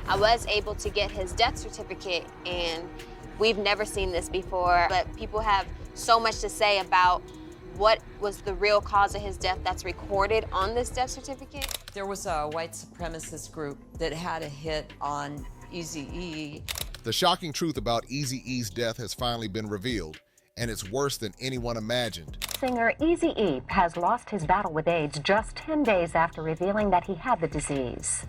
I was able to get his death certificate, and we've never seen this before, but people have so much to say about what was the real cause of his death that's recorded on this death certificate. There was a white supremacist group that had a hit on Eazy-E. The shocking truth about Eazy-E's death has finally been revealed, and it's worse than anyone imagined. Singer Eazy-E has lost his battle with AIDS just 10 days after revealing that he had the disease.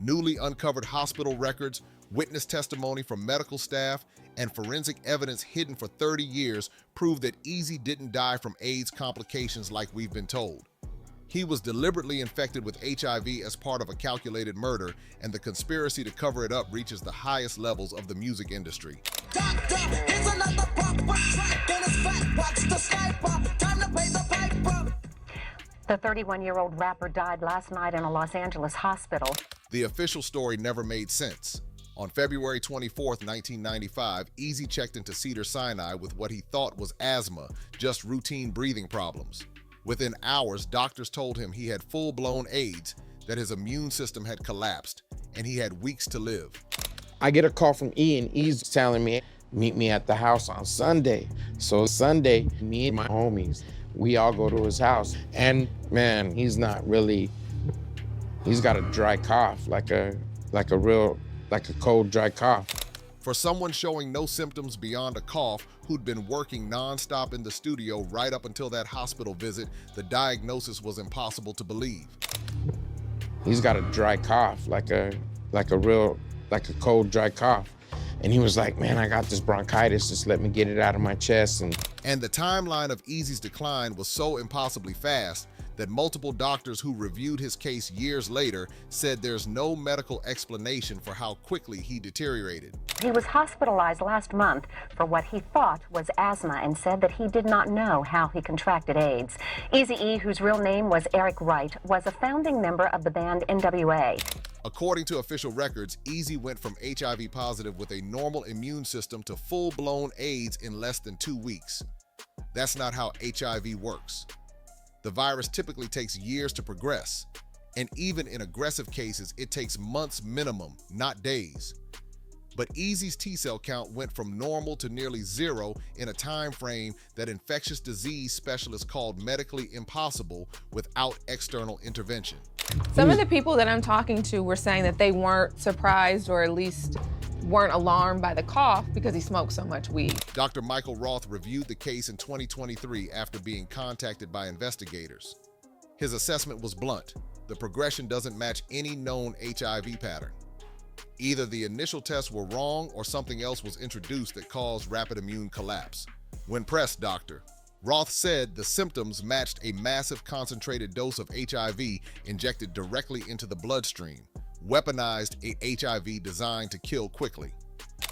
Newly uncovered hospital records, witness testimony from medical staff, and forensic evidence hidden for 30 years prove that Eazy didn't die from AIDS complications like we've been told. He was deliberately infected with HIV as part of a calculated murder, and the conspiracy to cover it up reaches the highest levels of the music industry. The 31-year-old rapper died last night in a Los Angeles hospital. The official story never made sense. On February 24, 1995, Eazy checked into Cedars-Sinai with what he thought was asthma, just routine breathing problems. Within hours, doctors told him he had full-blown AIDS, that his immune system had collapsed, and he had weeks to live. I get a call from E, and E's telling me, meet me at the house on Sunday. So Sunday, me and my homies, we all go to his house. And man, he's got a dry cough, like a cold, dry cough. For someone showing no symptoms beyond a cough, who'd been working nonstop in the studio right up until that hospital visit, the diagnosis was impossible to believe. He's got a dry cough, like a cold, dry cough. And he was like, man, I got this bronchitis, just let me get it out of my chest. And the timeline of Eazy's decline was so impossibly fast that multiple doctors who reviewed his case years later said there's no medical explanation for how quickly he deteriorated. He was hospitalized last month for what he thought was asthma and said that he did not know how he contracted AIDS. Eazy-E, whose real name was Eric Wright, was a founding member of the band NWA. According to official records, Eazy went from HIV positive with a normal immune system to full-blown AIDS in less than 2 weeks. That's not how HIV works. The virus typically takes years to progress, and even in aggressive cases, it takes months minimum, not days. But Eazy's T-cell count went from normal to nearly zero in a time frame that infectious disease specialists called medically impossible without external intervention. Some of the people that I'm talking to were saying that they weren't surprised, or at least weren't alarmed by the cough, because he smoked so much weed. Dr. Michael Roth reviewed the case in 2023 after being contacted by investigators. His assessment was blunt. The progression doesn't match any known HIV pattern. Either the initial tests were wrong or something else was introduced that caused rapid immune collapse. When pressed, Roth said the symptoms matched a massive concentrated dose of HIV injected directly into the bloodstream, weaponized a HIV designed to kill quickly.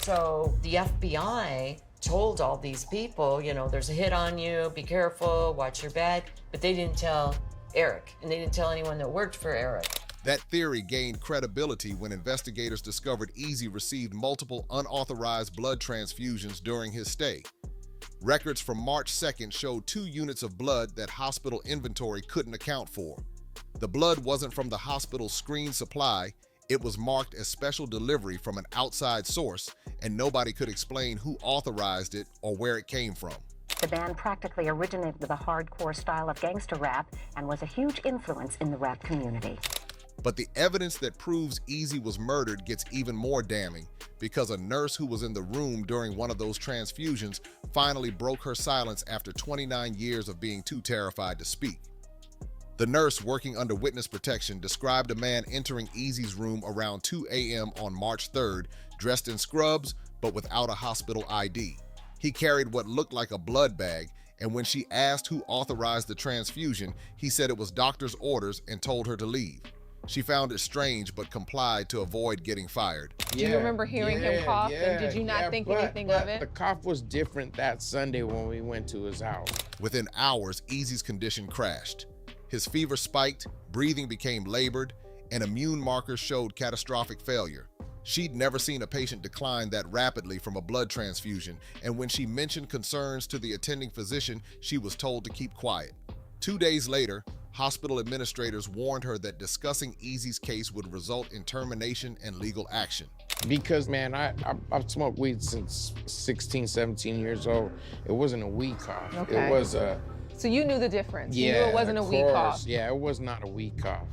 So the FBI told all these people, there's a hit on you, be careful, watch your back, but they didn't tell Eric, and they didn't tell anyone that worked for Eric. That theory gained credibility when investigators discovered Eazy received multiple unauthorized blood transfusions during his stay. Records from March 2nd showed 2 units of blood that hospital inventory couldn't account for. The blood wasn't from the hospital's screened supply, it was marked as special delivery from an outside source, and nobody could explain who authorized it or where it came from. The band practically originated the hardcore style of gangster rap and was a huge influence in the rap community. But the evidence that proves Eazy was murdered gets even more damning, because a nurse who was in the room during one of those transfusions finally broke her silence after 29 years of being too terrified to speak. The nurse, working under witness protection, described a man entering Eazy's room around 2 a.m. on March 3rd, dressed in scrubs but without a hospital ID. He carried what looked like a blood bag, and when she asked who authorized the transfusion, he said it was doctor's orders and told her to leave. She found it strange but complied to avoid getting fired. Do you remember hearing him cough, and did you not think anything of it? The cough was different that Sunday when we went to his house. Within hours, Eazy's condition crashed. His fever spiked, breathing became labored, and immune markers showed catastrophic failure. She'd never seen a patient decline that rapidly from a blood transfusion, and when she mentioned concerns to the attending physician, she was told to keep quiet. 2 days later, hospital administrators warned her that discussing Eazy's case would result in termination and legal action. Because, man, I've smoked weed since 16, 17 years old. It wasn't a weed cough. Okay. It was a... So you knew the difference. Yeah, You knew it wasn't a of weed cough. course. Yeah, it was not a weed cough.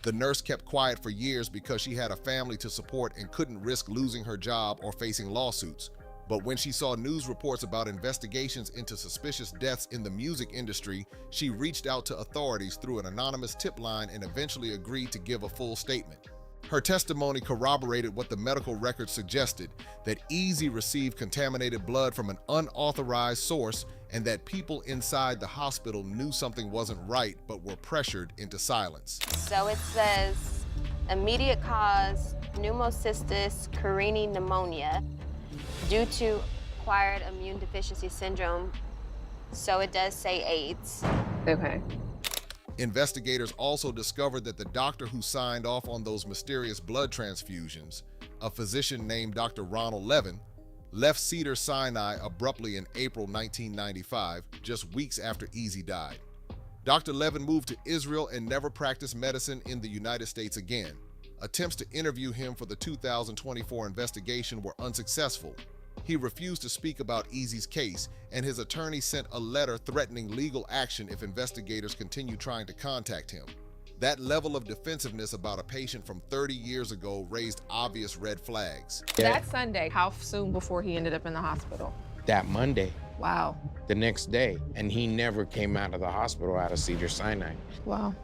The nurse kept quiet for years because she had a family to support and couldn't risk losing her job or facing lawsuits. But when she saw news reports about investigations into suspicious deaths in the music industry, she reached out to authorities through an anonymous tip line and eventually agreed to give a full statement. Her testimony corroborated what the medical records suggested, that Eazy received contaminated blood from an unauthorized source and that people inside the hospital knew something wasn't right but were pressured into silence. So it says immediate cause pneumocystis carinii pneumonia due to acquired immune deficiency syndrome. So it does say AIDS. Okay. Investigators also discovered that the doctor who signed off on those mysterious blood transfusions, a physician named Dr. Ronald Levin, left Cedars-Sinai abruptly in April 1995, just weeks after Eazy died. Dr. Levin moved to Israel and never practiced medicine in the United States again. Attempts to interview him for the 2024 investigation were unsuccessful. He refused to speak about Eazy's case, and his attorney sent a letter threatening legal action if investigators continued trying to contact him. That level of defensiveness about a patient from 30 years ago raised obvious red flags. That Sunday, how soon before he ended up in the hospital? That Monday, Wow. the next day, and he never came out of the hospital out of Cedars-Sinai. Wow.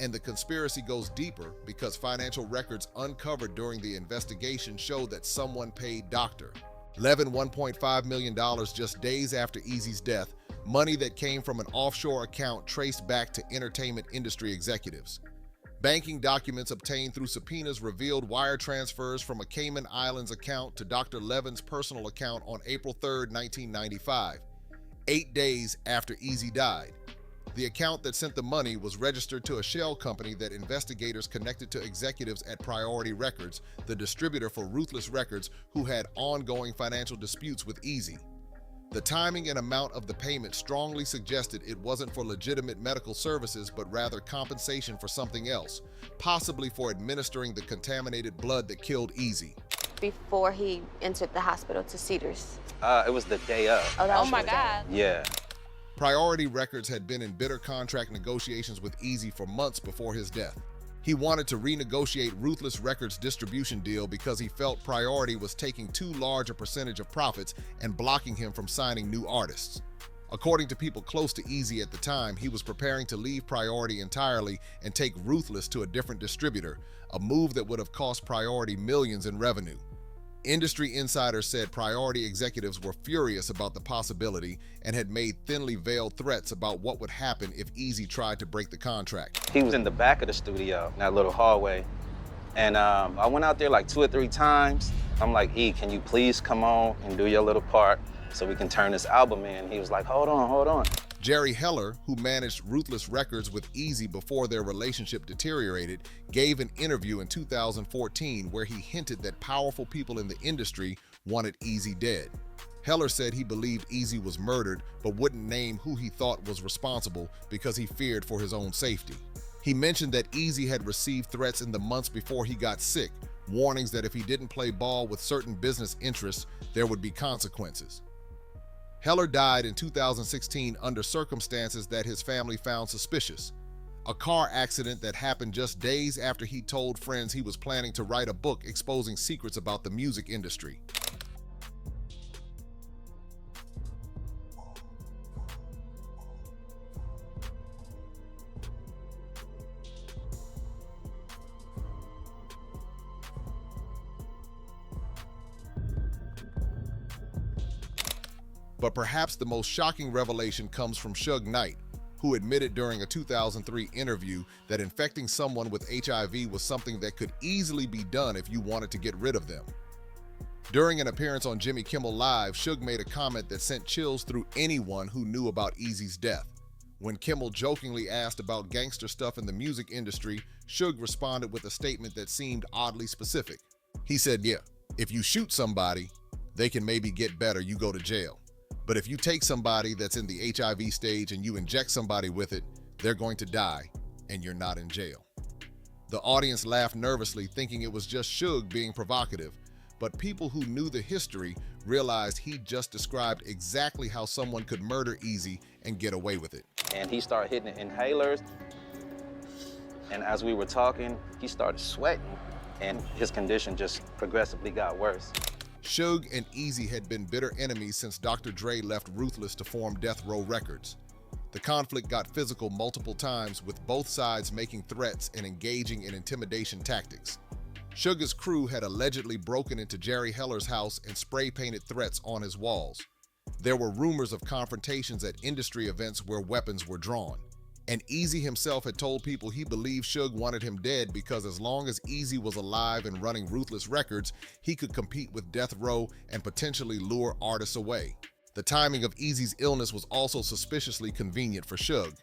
And the conspiracy goes deeper because financial records uncovered during the investigation show that someone paid Dr. Levin $1.5 million just days after Eazy's death, money that came from an offshore account traced back to entertainment industry executives. Banking documents obtained through subpoenas revealed wire transfers from a Cayman Islands account to Dr. Levin's personal account on April 3, 1995, 8 days after Eazy died. The account that sent the money was registered to a shell company that investigators connected to executives at Priority Records, the distributor for Ruthless Records, who had ongoing financial disputes with Eazy. The timing and amount of the payment strongly suggested it wasn't for legitimate medical services, but rather compensation for something else, possibly for administering the contaminated blood that killed Eazy. Before he entered the hospital to Cedars. It was the day of. Oh, that Oh was my the day. God. Yeah. Priority Records had been in bitter contract negotiations with Eazy for months before his death. He wanted to renegotiate Ruthless Records' distribution deal because he felt Priority was taking too large a percentage of profits and blocking him from signing new artists. According to people close to Eazy at the time, he was preparing to leave Priority entirely and take Ruthless to a different distributor, a move that would have cost Priority millions in revenue. Industry insiders said Priority executives were furious about the possibility and had made thinly veiled threats about what would happen if Eazy tried to break the contract. He was in the back of the studio, in that little hallway. And I went out there like 2 or 3 times. I'm like, E, can you please come on and do your little part so we can turn this album in? He was like, hold on, hold on. Jerry Heller, who managed Ruthless Records with Eazy before their relationship deteriorated, gave an interview in 2014 where he hinted that powerful people in the industry wanted Eazy dead. Heller said he believed Eazy was murdered, but wouldn't name who he thought was responsible because he feared for his own safety. He mentioned that Eazy had received threats in the months before he got sick, warnings that if he didn't play ball with certain business interests, there would be consequences. Heller died in 2016 under circumstances that his family found suspicious. A car accident that happened just days after he told friends he was planning to write a book exposing secrets about the music industry. But perhaps the most shocking revelation comes from Suge Knight, who admitted during a 2003 interview that infecting someone with HIV was something that could easily be done if you wanted to get rid of them. During an appearance on Jimmy Kimmel Live, Suge made a comment that sent chills through anyone who knew about Eazy's death. When Kimmel jokingly asked about gangster stuff in the music industry, Suge responded with a statement that seemed oddly specific. He said, yeah, if you shoot somebody, they can maybe get better, you go to jail. But if you take somebody that's in the HIV stage and you inject somebody with it, They're going to die, and you're not in jail. The audience laughed nervously, thinking it was just Suge being provocative, but people who knew the history realized he just described exactly how someone could murder Eazy and get away with it. And he started hitting the inhalers. And as we were talking, he started sweating, and his condition just progressively got worse. Suge and Eazy had been bitter enemies since Dr. Dre left Ruthless to form Death Row Records. The conflict got physical multiple times, with both sides making threats and engaging in intimidation tactics. Suge's crew had allegedly broken into Jerry Heller's house and spray-painted threats on his walls. There were rumors of confrontations at industry events where weapons were drawn. And Eazy himself had told people he believed Suge wanted him dead because as long as Eazy was alive and running Ruthless Records, he could compete with Death Row and potentially lure artists away. The timing of Eazy's illness was also suspiciously convenient for Suge.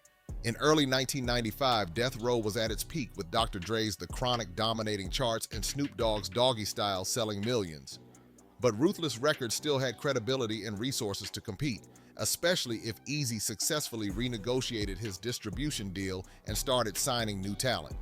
In early 1995, Death Row was at its peak, with Dr. Dre's The Chronic dominating charts and Snoop Dogg's Doggy Style selling millions. But Ruthless Records still had credibility and resources to compete, especially if Eazy successfully renegotiated his distribution deal and started signing new talent.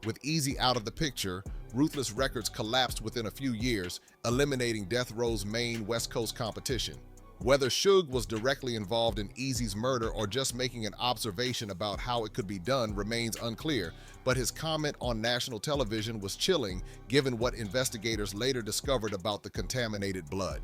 With Eazy out of the picture, Ruthless Records collapsed within a few years, eliminating Death Row's main West Coast competition. Whether Suge was directly involved in Eazy's murder or just making an observation about how it could be done remains unclear, but his comment on national television was chilling given what investigators later discovered about the contaminated blood.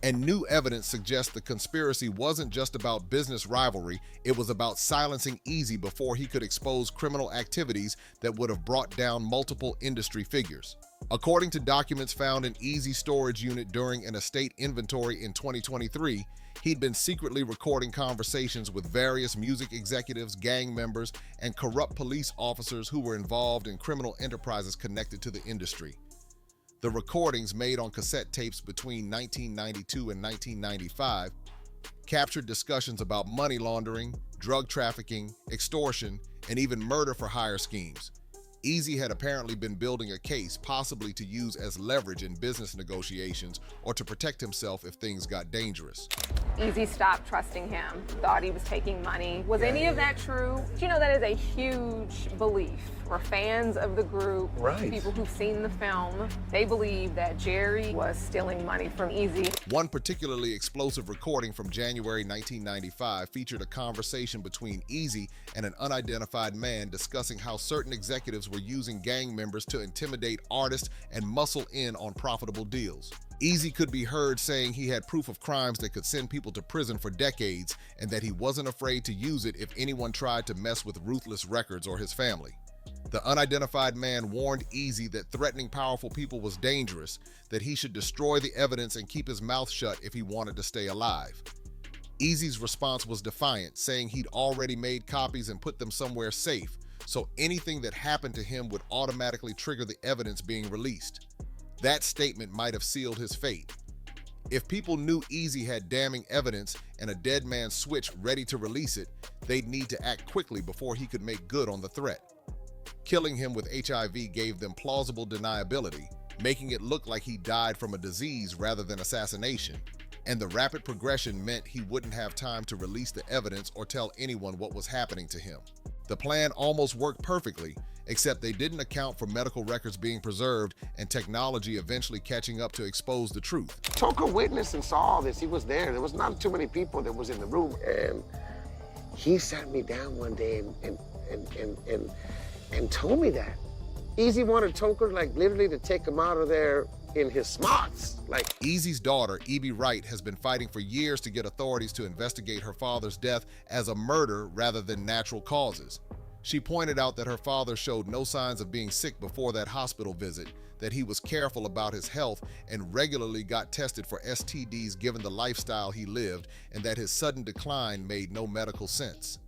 And new evidence suggests the conspiracy wasn't just about business rivalry, it was about silencing Eazy before he could expose criminal activities that would have brought down multiple industry figures. According to documents found in Eazy's storage unit during an estate inventory in 2023, he'd been secretly recording conversations with various music executives, gang members, and corrupt police officers who were involved in criminal enterprises connected to the industry. The recordings, made on cassette tapes between 1992 and 1995, captured discussions about money laundering, drug trafficking, extortion, and even murder for hire schemes. Eazy had apparently been building a case, possibly to use as leverage in business negotiations or to protect himself if things got dangerous. Eazy stopped trusting him, thought he was taking money. Was any of that true? You know, that is a huge belief for fans of the group, people who've seen the film. They believe that Jerry was stealing money from Eazy. One particularly explosive recording from January 1995 featured a conversation between Eazy and an unidentified man discussing how certain executives were using gang members to intimidate artists and muscle in on profitable deals. Eazy could be heard saying he had proof of crimes that could send people to prison for decades and that he wasn't afraid to use it if anyone tried to mess with Ruthless Records or his family. The unidentified man warned Eazy that threatening powerful people was dangerous, that he should destroy the evidence and keep his mouth shut if he wanted to stay alive. Eazy's response was defiant, saying he'd already made copies and put them somewhere safe, so anything that happened to him would automatically trigger the evidence being released. That statement might have sealed his fate. If people knew Eazy had damning evidence and a dead man's switch ready to release it, they'd need to act quickly before he could make good on the threat. Killing him with HIV gave them plausible deniability, making it look like he died from a disease rather than assassination. And the rapid progression meant he wouldn't have time to release the evidence or tell anyone what was happening to him. The plan almost worked perfectly, except they didn't account for medical records being preserved and technology eventually catching up to expose the truth. Toka witnessed and saw all this. He was there. There was not too many people that was in the room. And he sat me down one day and told me that. Eazy wanted Toka, like, literally to take him out of there in his smarts. Like, Eazy's daughter, E.B. Wright, has been fighting for years to get authorities to investigate her father's death as a murder rather than natural causes. She pointed out that her father showed no signs of being sick before that hospital visit, that he was careful about his health and regularly got tested for STDs given the lifestyle he lived, and that his sudden decline made no medical sense.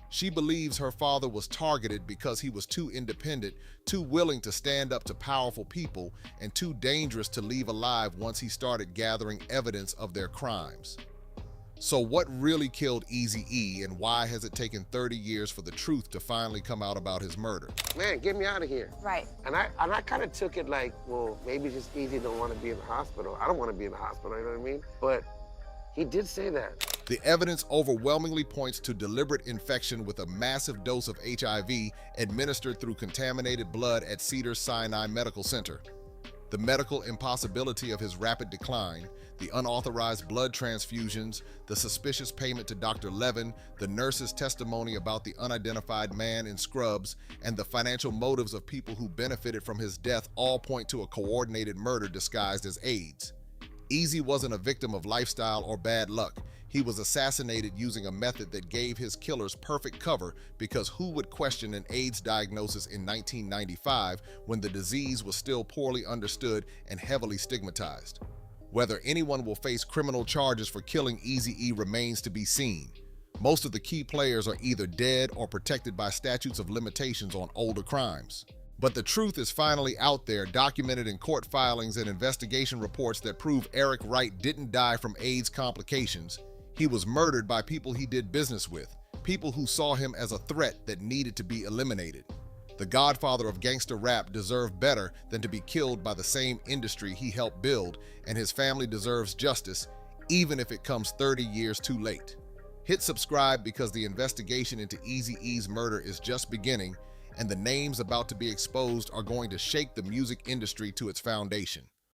She believes her father was targeted because he was too independent, too willing to stand up to powerful people, and too dangerous to leave alive once he started gathering evidence of their crimes. So what really killed Eazy-E, and why has it taken 30 years for the truth to finally come out about his murder? Man, get me out of here. Right. And I kind of took it like, well, maybe just Eazy don't want to be in the hospital. I don't want to be in the hospital, you know what I mean? But he did say that. The evidence overwhelmingly points to deliberate infection with a massive dose of HIV administered through contaminated blood at Cedars-Sinai Medical Center. The medical impossibility of his rapid decline, the unauthorized blood transfusions, the suspicious payment to Dr. Levin, the nurse's testimony about the unidentified man in scrubs, and the financial motives of people who benefited from his death all point to a coordinated murder disguised as AIDS. Eazy wasn't a victim of lifestyle or bad luck. He was assassinated using a method that gave his killers perfect cover, because who would question an AIDS diagnosis in 1995 when the disease was still poorly understood and heavily stigmatized? Whether anyone will face criminal charges for killing Eazy-E remains to be seen. Most of the key players are either dead or protected by statutes of limitations on older crimes. But the truth is finally out there, documented in court filings and investigation reports that prove Eric Wright didn't die from AIDS complications. He was murdered by people he did business with, people who saw him as a threat that needed to be eliminated. The godfather of gangster rap deserved better than to be killed by the same industry he helped build, and his family deserves justice, even if it comes 30 years too late. Hit subscribe, because the investigation into Eazy-E's murder is just beginning, and the names about to be exposed are going to shake the music industry to its foundation.